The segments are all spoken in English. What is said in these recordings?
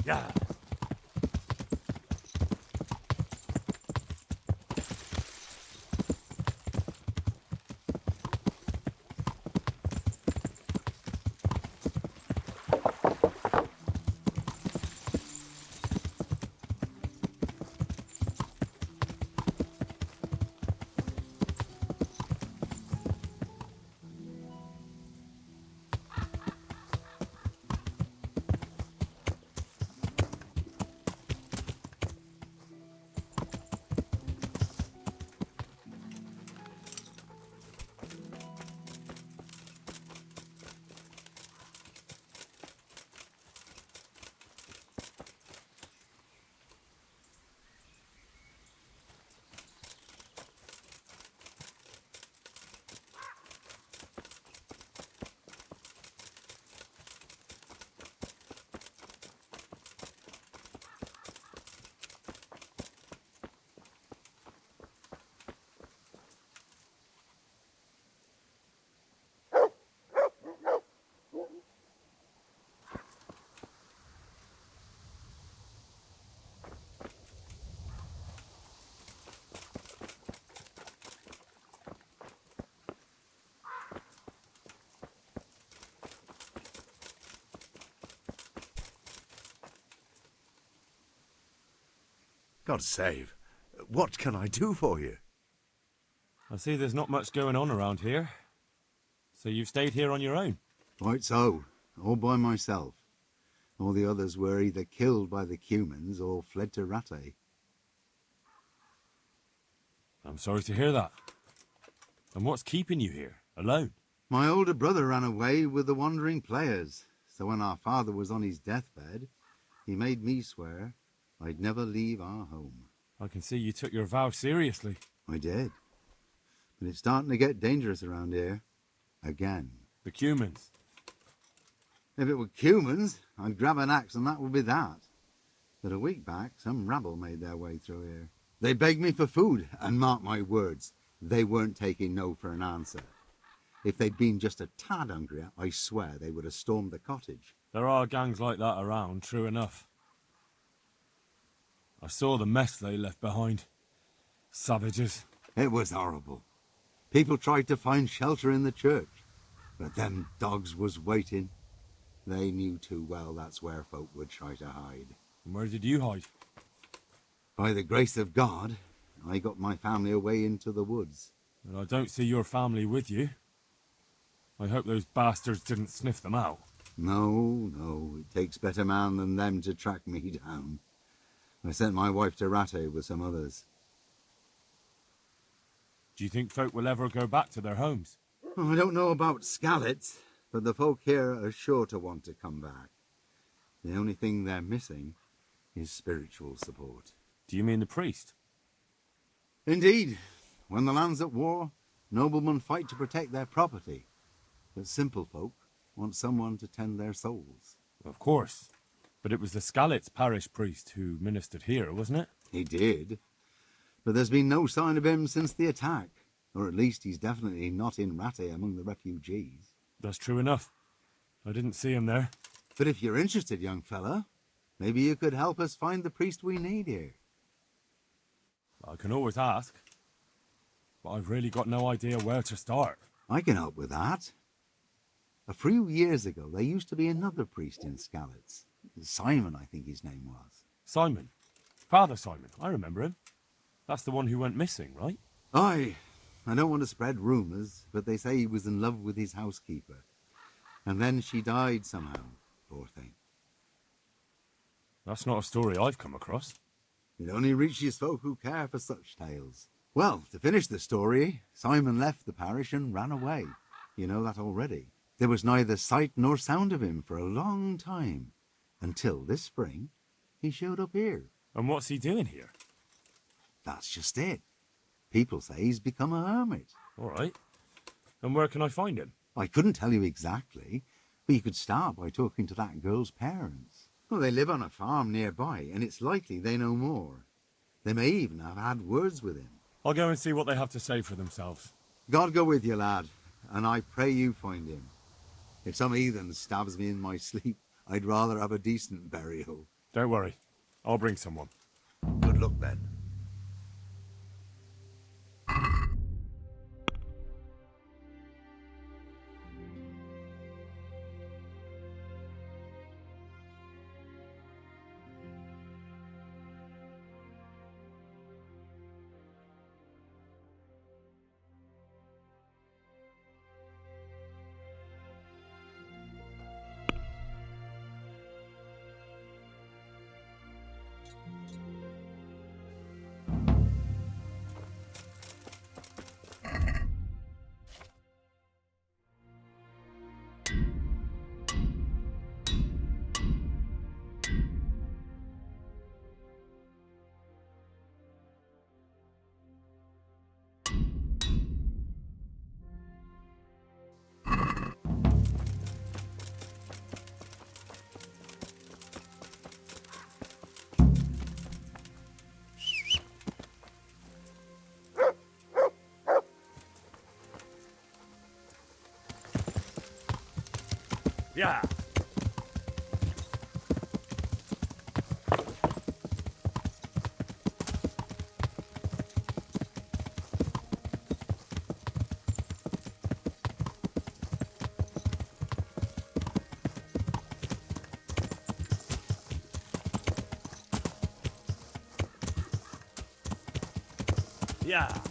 Yeah. God save. What can I do for you? I see there's not much going on around here. So you've stayed here on your own? Quite so. All by myself. All the others were either killed by the Cumans or fled to Rattay. I'm sorry to hear that. And what's keeping you here, alone? My older brother ran away with the wandering players, so when our father was on his deathbed, he made me swear I'd never leave our home. I can see you took your vow seriously. I did. But it's starting to get dangerous around here. Again. The Cumans. If it were Cumans, I'd grab an axe and that would be that. But a week back, some rabble made their way through here. They begged me for food, and mark my words, they weren't taking no for an answer. If they'd been just a tad hungrier, I swear they would have stormed the cottage. There are gangs like that around, true enough. I saw the mess they left behind. Savages. It was horrible. People tried to find shelter in the church, but them dogs was waiting. They knew too well that's where folk would try to hide. And where did you hide? By the grace of God, I got my family away into the woods. But I don't see your family with you. I hope those bastards didn't sniff them out. No, it takes better man than them to track me down. I sent my wife to Rattay with some others. Do you think folk will ever go back to their homes? Oh, I don't know about Scallets, but the folk here are sure to want to come back. The only thing they're missing is spiritual support. Do you mean the priest? Indeed. When the land's at war, noblemen fight to protect their property. But simple folk want someone to tend their souls. Of course. But it was the Scallets parish priest who ministered here, wasn't it? He did. But there's been no sign of him since the attack. Or at least he's definitely not in Rattay among the refugees. That's true enough. I didn't see him there. But if you're interested, young fella, maybe you could help us find the priest we need here. I can always ask. But I've really got no idea where to start. I can help with that. A few years ago, there used to be another priest in Scallets. Simon, I think his name was. Simon. Father Simon. I remember him. That's the one who went missing, right? Aye. I don't want to spread rumours, but they say he was in love with his housekeeper. And then she died somehow, poor thing. That's not a story I've come across. It only reaches folk who care for such tales. Well, to finish the story, Simon left the parish and ran away. You know that already. There was neither sight nor sound of him for a long time. Until this spring, he showed up here. And what's he doing here? That's just it. People say he's become a hermit. All right. And where can I find him? I couldn't tell you exactly, but you could start by talking to that girl's parents. Well, they live on a farm nearby, and it's likely they know more. They may even have had words with him. I'll go and see what they have to say for themselves. God go with you, lad, and I pray you find him. If some heathen stabs me in my sleep, I'd rather have a decent burial. Don't worry. I'll bring someone. Good luck then. Yeah. Yeah.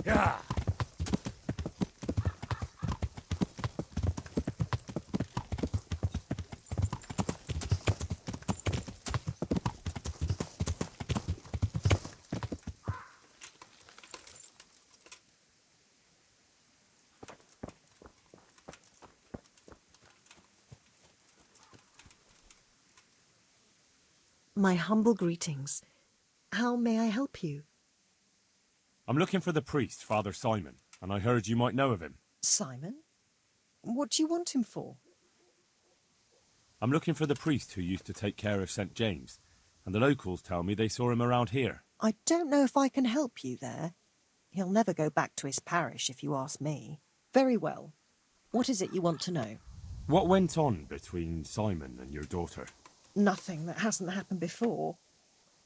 Yeah. My humble greetings. How may I help you? I'm looking for the priest, Father Simon, and I heard you might know of him. Simon? What do you want him for? I'm looking for the priest who used to take care of St. James, and the locals tell me they saw him around here. I don't know if I can help you there. He'll never go back to his parish, if you ask me. Very well. What is it you want to know? What went on between Simon and your daughter? Nothing that hasn't happened before.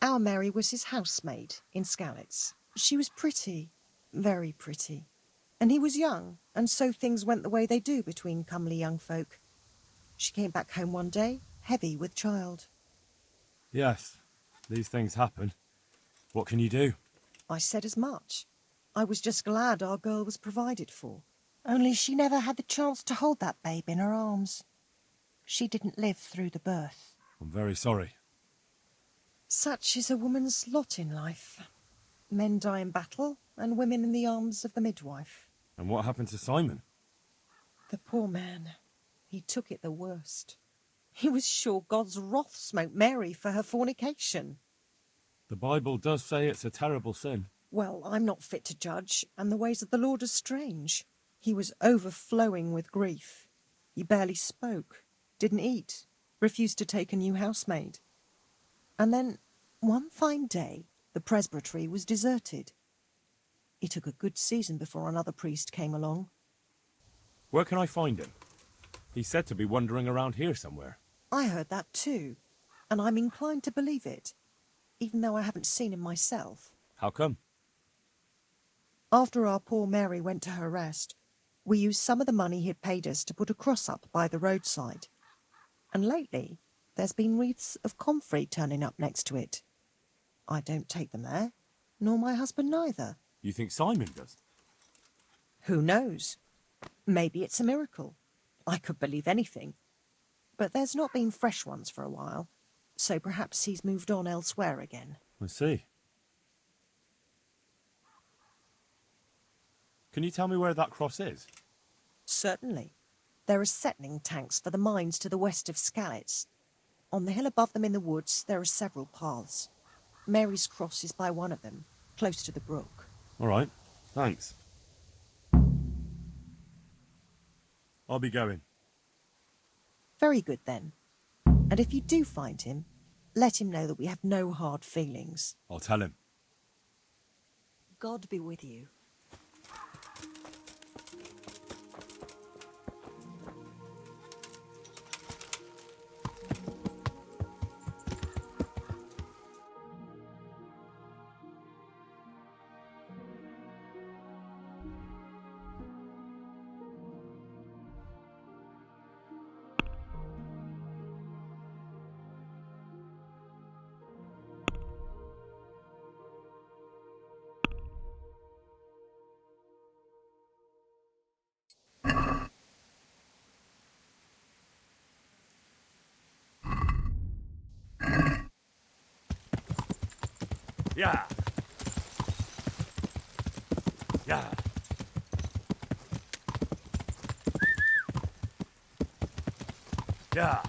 Our Mary was his housemaid in Skalitz. She was pretty, very pretty. And he was young, and so things went the way they do between comely young folk. She came back home one day, heavy with child. Yes, these things happen. What can you do? I said as much. I was just glad our girl was provided for. Only she never had the chance to hold that babe in her arms. She didn't live through the birth. I'm very sorry. Such is a woman's lot in life. Men die in battle, and women in the arms of the midwife. And what happened to Simon? The poor man. He took it the worst. He was sure God's wrath smote Mary for her fornication. The Bible does say it's a terrible sin. Well, I'm not fit to judge, and the ways of the Lord are strange. He was overflowing with grief. He barely spoke, didn't eat, refused to take a new housemaid. And then, one fine day, the presbytery was deserted. It took a good season before another priest came along. Where can I find him? He's said to be wandering around here somewhere. I heard that too, and I'm inclined to believe it, even though I haven't seen him myself. How come? After our poor Mary went to her rest, we used some of the money he had paid us to put a cross up by the roadside. And lately, there's been wreaths of comfrey turning up next to it. I don't take them there, nor my husband neither. You think Simon does? Who knows? Maybe it's a miracle. I could believe anything. But there's not been fresh ones for a while, so perhaps he's moved on elsewhere again. I see. Can you tell me where that cross is? Certainly. There are settling tanks for the mines to the west of Skalitz. On the hill above them in the woods, there are several paths. Mary's Cross is by one of them, close to the brook. All right, thanks. I'll be going. Very good, then. And if you do find him, let him know that we have no hard feelings. I'll tell him. God be with you. Yeah. Yeah. Yeah.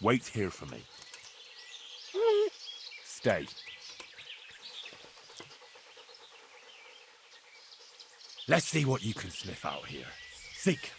Wait here for me. Stay. Let's see what you can sniff out here. Seek.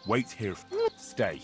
Wait here. Stay.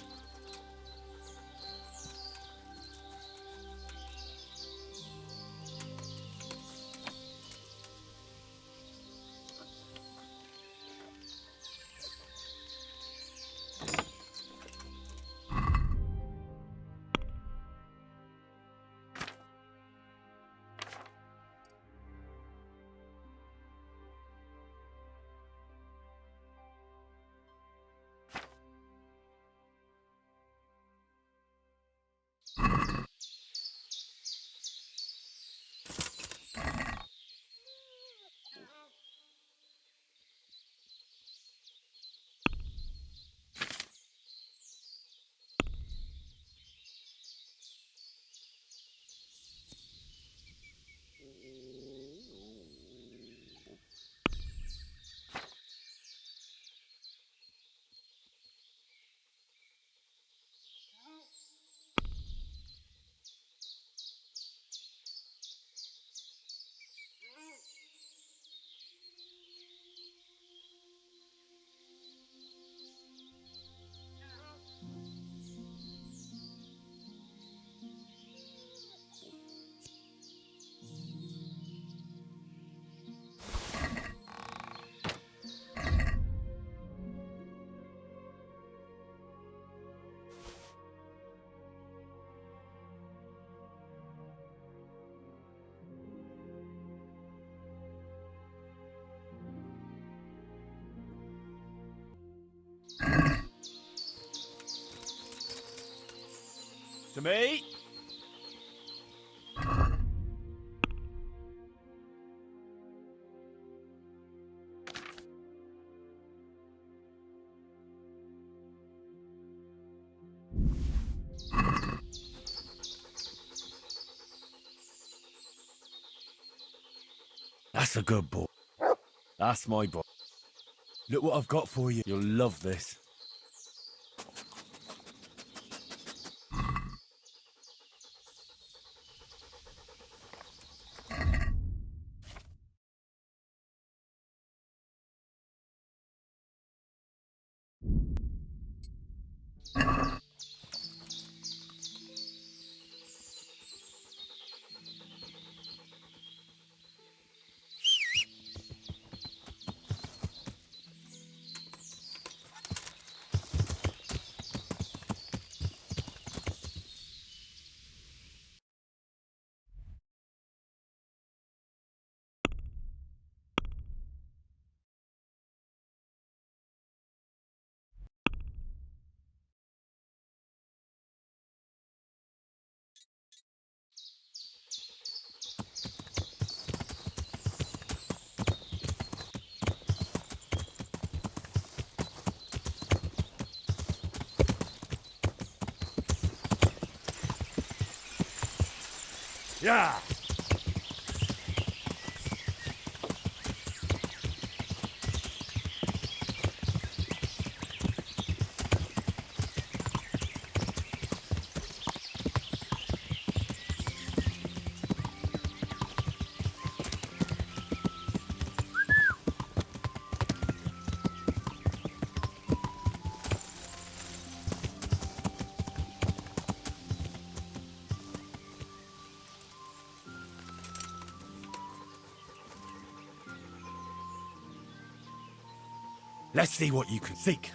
To me. That's a good boy. That's my boy. Look what I've got for you. You'll love this. Yeah. Let's see what you can seek.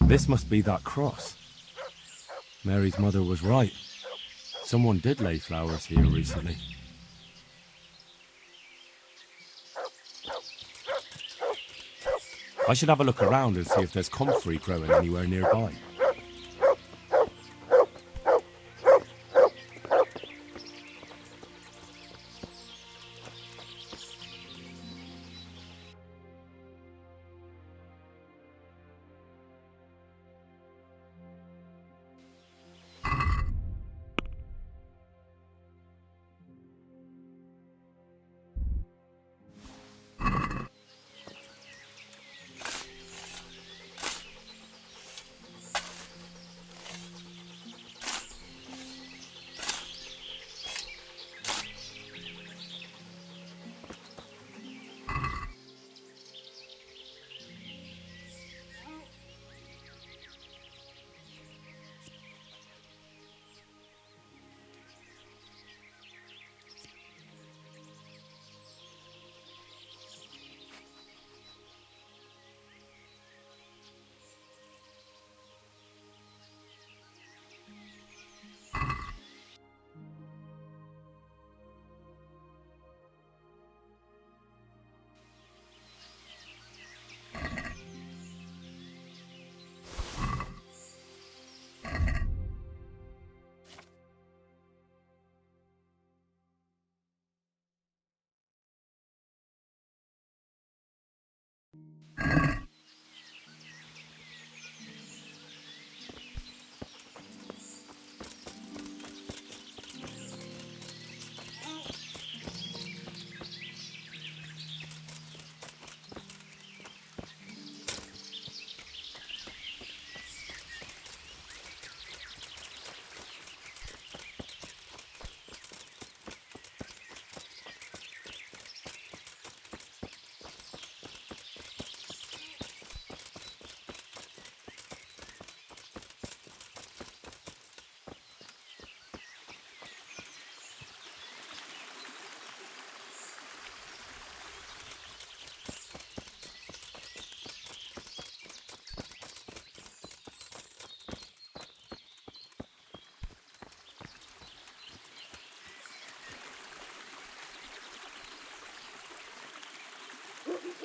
This must be that cross. Mary's mother was right. Someone did lay flowers here recently. I should have a look around and see if there's comfrey growing anywhere nearby.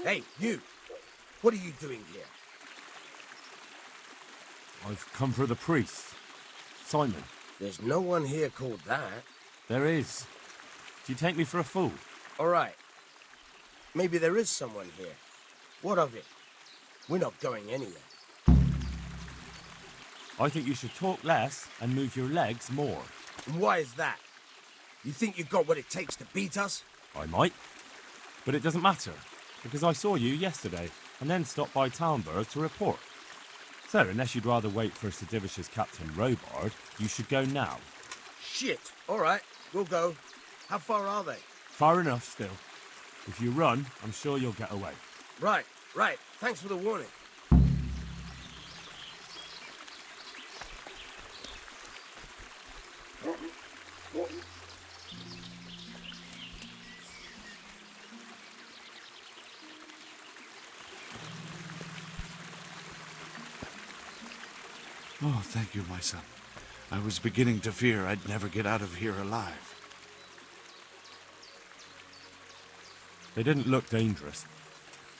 Hey, you! What are you doing here? I've come for the priest. Simon. There's no one here called that. There is. Do you take me for a fool? All right. Maybe there is someone here. What of it? We're not going anywhere. I think you should talk less and move your legs more. And why is that? You think you've got what it takes to beat us? I might. But it doesn't matter, because I saw you yesterday and then stopped by Talmberg to report. So, unless you'd rather wait for Sir Divish's Captain Robard, you should go now. Shit! All right, we'll go. How far are they? Far enough still. If you run, I'm sure you'll get away. Right. Thanks for the warning. Oh, thank you, my son. I was beginning to fear I'd never get out of here alive. They didn't look dangerous.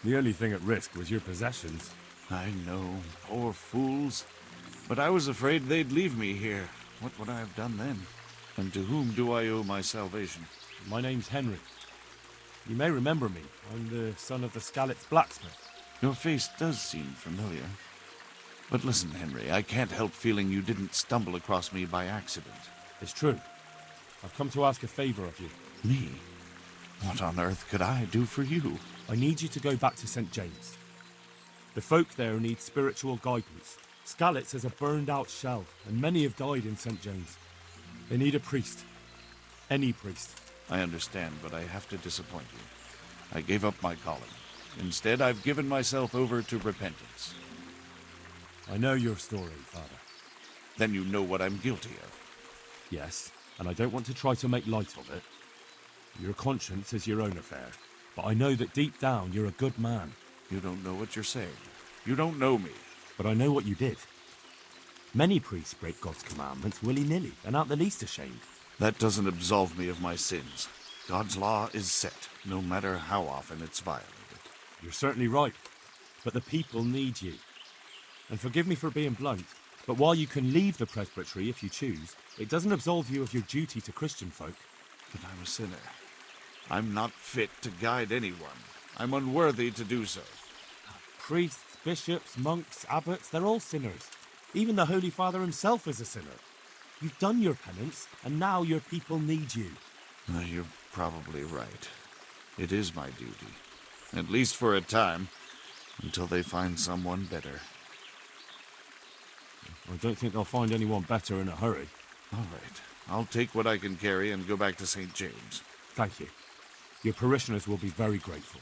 The only thing at risk was your possessions. I know, poor fools. But I was afraid they'd leave me here. What would I have done then? And to whom do I owe my salvation? My name's Henry. You may remember me. I'm the son of the Scalit's blacksmith. Your face does seem familiar. But listen, Henry, I can't help feeling you didn't stumble across me by accident. It's true. I've come to ask a favor of you. Me? What on earth could I do for you? I need you to go back to St. James. The folk there need spiritual guidance. Scalit's has a burned-out shell, and many have died in St. James. They need a priest. Any priest. I understand, but I have to disappoint you. I gave up my calling. Instead, I've given myself over to repentance. I know your story, Father. Then you know what I'm guilty of. Yes, and I don't want to try to make light of it. Your conscience is your own affair, but I know that deep down you're a good man. You don't know what you're saying. You don't know me. but I know what you did. Many priests break God's commandments willy-nilly and aren't the least ashamed. That doesn't absolve me of my sins. God's law is set, no matter how often it's violated. You're certainly right, but the people need you. And forgive me for being blunt, but while you can leave the presbytery if you choose, it doesn't absolve you of your duty to Christian folk. But I'm a sinner. I'm not fit to guide anyone. I'm unworthy to do so. Priests, bishops, monks, abbots, they're all sinners. Even the Holy Father himself is a sinner. You've done your penance, and now your people need you. You're probably right. It is my duty. At least for a time, until they find someone better. I don't think they'll find anyone better in a hurry. All right. I'll take what I can carry and go back to St. James. Thank you. Your parishioners will be very grateful.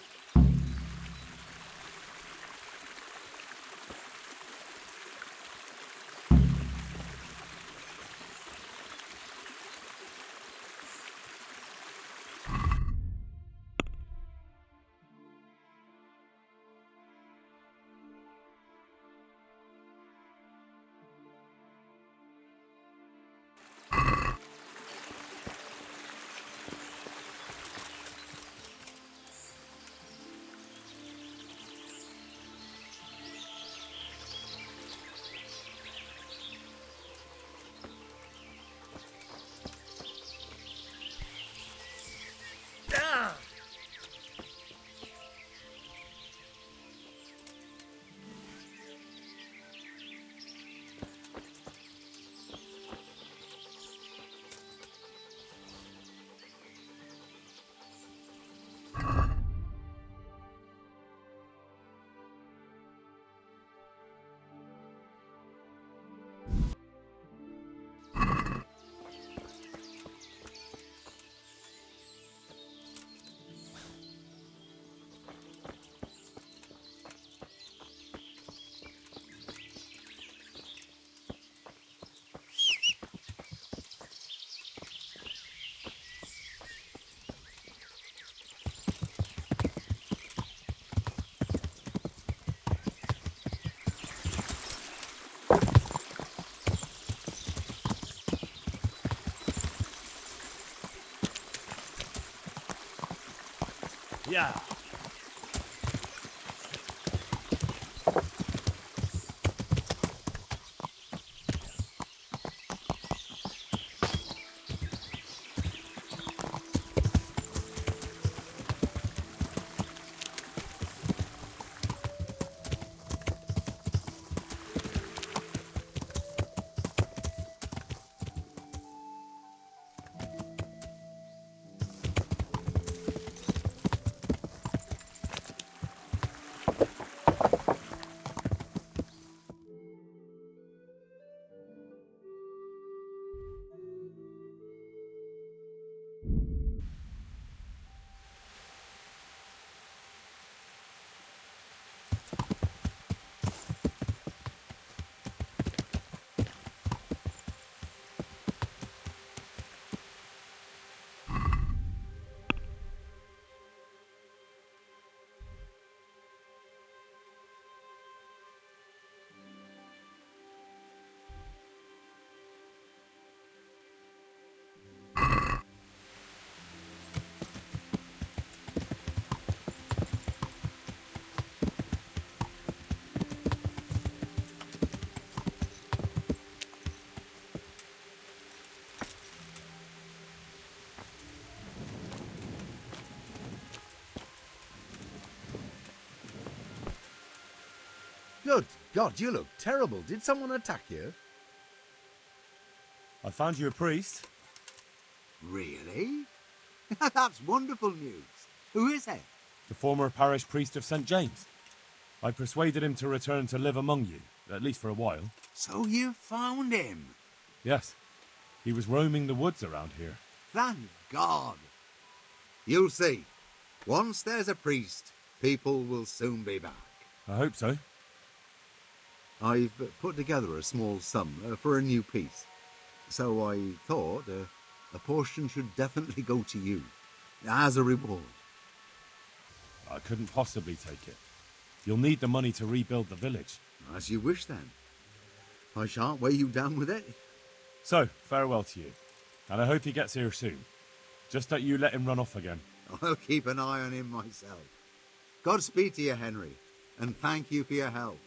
Yeah. Good God, you look terrible. Did someone attack you? I found you a priest. Really? That's wonderful news. Who is it? The former parish priest of St. James. I persuaded him to return to live among you, at least for a while. So you found him? Yes, he was roaming the woods around here. Thank God. You'll see. Once there's a priest, people will soon be back. I hope so. I've put together a small sum for a new piece. So I thought a portion should definitely go to you, as a reward. I couldn't possibly take it. You'll need the money to rebuild the village. As you wish, then. I shan't weigh you down with it. So, farewell to you. And I hope he gets here soon. Just that you let him run off again. I'll keep an eye on him myself. Godspeed to you, Henry, and thank you for your help.